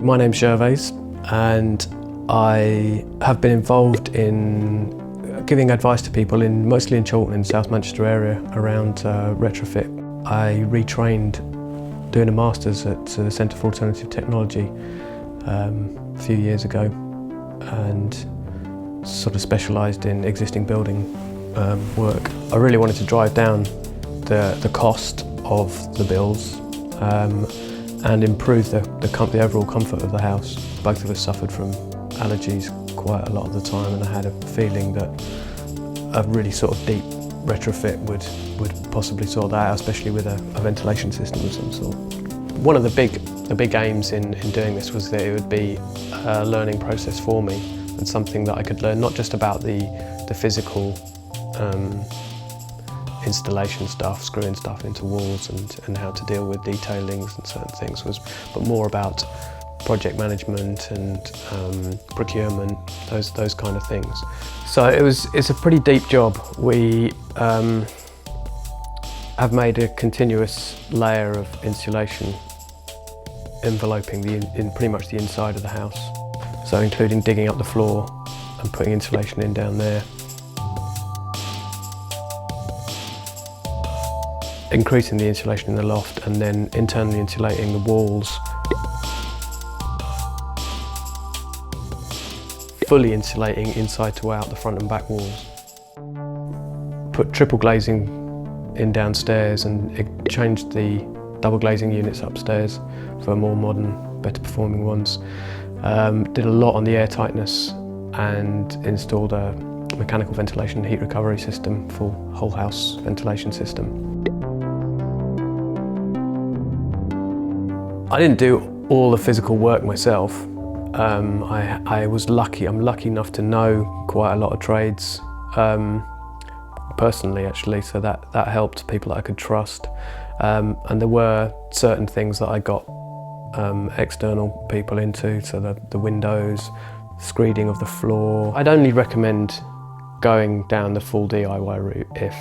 My name's Gervase and I have been involved in giving advice to people mostly in Chorlton in South Manchester area around Retrofit. I retrained doing a Masters at the Centre for Alternative Technology a few years ago and sort of specialised in existing building work. I really wanted to drive down the cost of the builds and improve the overall comfort of the house. Both of us suffered from allergies quite a lot of the time, and I had a feeling that a really sort of deep retrofit would possibly sort that out, especially with a ventilation system of some sort. One of the big aims in doing this was that it would be a learning process for me and something that I could learn not just about the physical installation stuff, screwing stuff into walls and how to deal with detailings and certain things, but more about project management and procurement, those kind of things. So it's a pretty deep job. We have made a continuous layer of insulation enveloping in pretty much the inside of the house. So including digging up the floor and putting insulation in down there. Increasing the insulation in the loft and then internally insulating the walls. Fully insulating inside to out the front and back walls. Put triple glazing in downstairs and changed the double glazing units upstairs for more modern, better performing ones. Did a lot on the air tightness and installed a mechanical ventilation heat recovery system, full whole house ventilation system. I didn't do all the physical work myself. I was lucky. I'm lucky enough to know quite a lot of trades personally, actually, so that helped people that I could trust. And there were certain things that I got external people into, so the windows, screeding of the floor. I'd only recommend going down the full DIY route if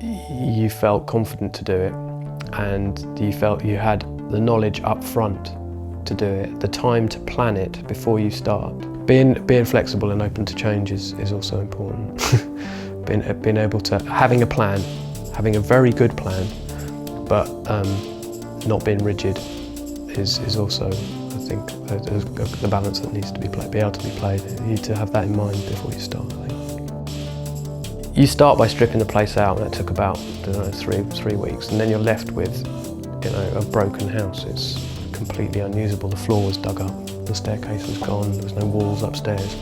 you felt confident to do it and you felt you had the knowledge up front to do it, the time to plan it before you start. Being flexible and open to change is also important. being able to, having a plan, having a very good plan, but not being rigid is also, I think, the balance that needs to be played, be able to be played. You need to have that in mind before you start, I think. You start by stripping the place out, and that took about, I don't know, three weeks, and then you're left with, a broken house. It's completely unusable. The floor was dug up, the staircase was gone, there was no walls upstairs.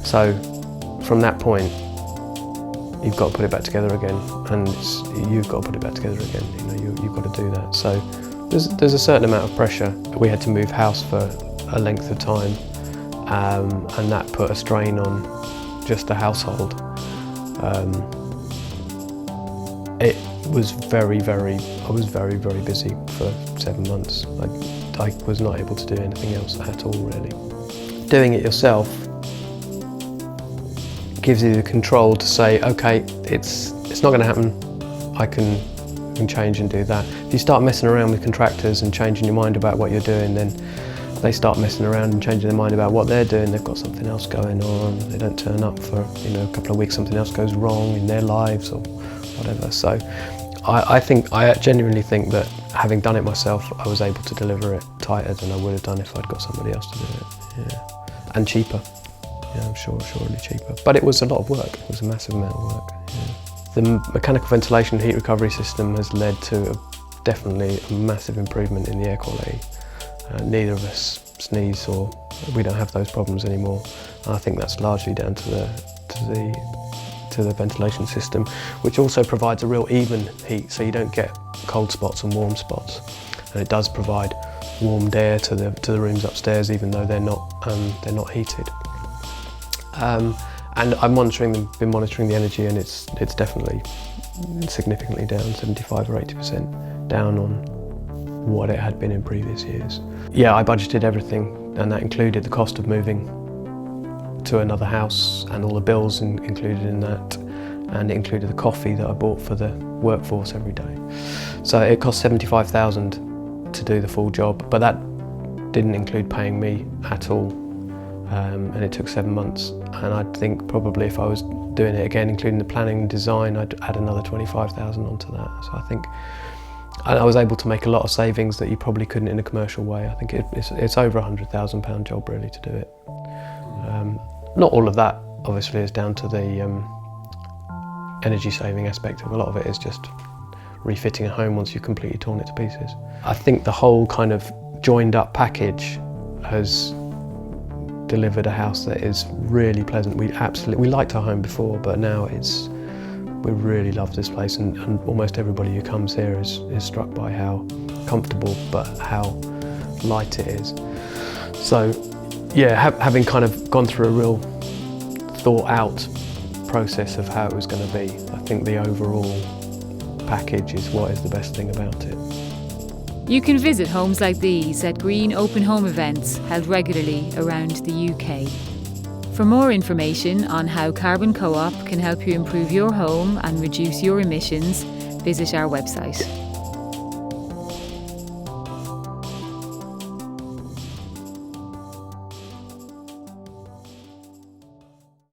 So from that point, you've got to put it back together again, and you've got to put it back together again. You've got to do that. So there's a certain amount of pressure. We had to move house for a length of time, and that put a strain on just the household. I was very, very busy for 7 months. I was not able to do anything else at all, really. Doing it yourself gives you the control to say, okay, it's not going to happen. I can change and do that. If you start messing around with contractors and changing your mind about what you're doing, then they start messing around and changing their mind about what they're doing. They've got something else going on. They don't turn up for a couple of weeks. Something else goes wrong in their lives or whatever. So I genuinely think that having done it myself, I was able to deliver it tighter than I would have done if I'd got somebody else to do it. Yeah. And cheaper. Yeah, I'm surely cheaper. But it was a lot of work. It was a massive amount of work. Yeah. The mechanical ventilation heat recovery system has led to definitely a massive improvement in the air quality. Neither of us sneeze, or we don't have those problems anymore. And I think that's largely down to the ventilation system, which also provides a real even heat, so you don't get cold spots and warm spots. And it does provide warmed air to the rooms upstairs, even though they're not heated. And I've been monitoring the energy, and it's definitely significantly down, 75 or 80% down on what it had been in previous years. Yeah, I budgeted everything, and that included the cost of moving to another house and all the bills included in that, and it included the coffee that I bought for the workforce every day. So it cost 75,000 to do the full job, but that didn't include paying me at all, and it took 7 months. And I think probably if I was doing it again, including the planning and design, I'd add another 25,000 onto that. So I think I was able to make a lot of savings that you probably couldn't in a commercial way. I think it's over £100,000 job really to do it. Not all of that obviously is down to the energy saving aspect of it. A lot of it is just refitting a home once you've completely torn it to pieces. I think the whole kind of joined up package has delivered a house that is really pleasant. We liked our home before, but now we really love this place, and almost everybody who comes here is struck by how comfortable but how light it is. So yeah, having kind of gone through a real thought out process of how it was going to be, I think the overall package is what is the best thing about it. You can visit homes like these at green open home events held regularly around the UK. For more information on how Carbon Co-op can help you improve your home and reduce your emissions, visit our website.